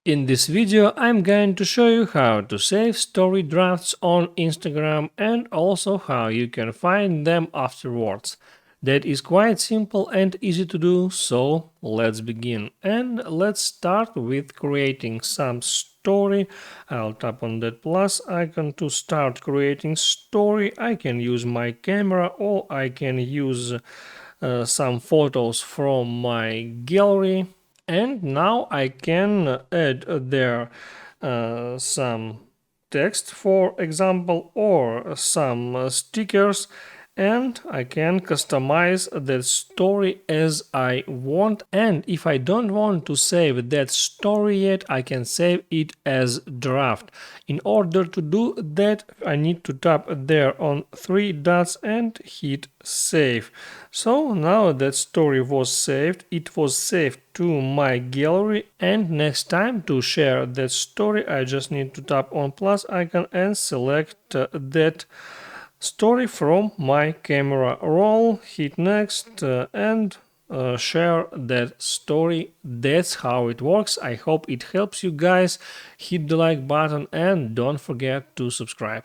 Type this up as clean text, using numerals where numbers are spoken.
In this video, I'm going to show you how to save story drafts on Instagram and also how you can find them afterwards. That is quite simple and easy to do, so let's begin. And let's start with creating some story. I'll tap on that plus icon to start creating story. I can use my camera or I can use some photos from my gallery. And now I can add there some text, for example, or some stickers, and I can customize that story as I want. And if I don't want to save that story yet, I can save it as draft. In order to do that, I need to tap there on three dots and hit save. So now that story was saved, it was saved to my gallery, and next time to share that story I just need to tap on plus icon and select that story from my camera roll, hit next and share that story. That's how it works. I hope it helps you guys. Hit the like button and don't forget to subscribe.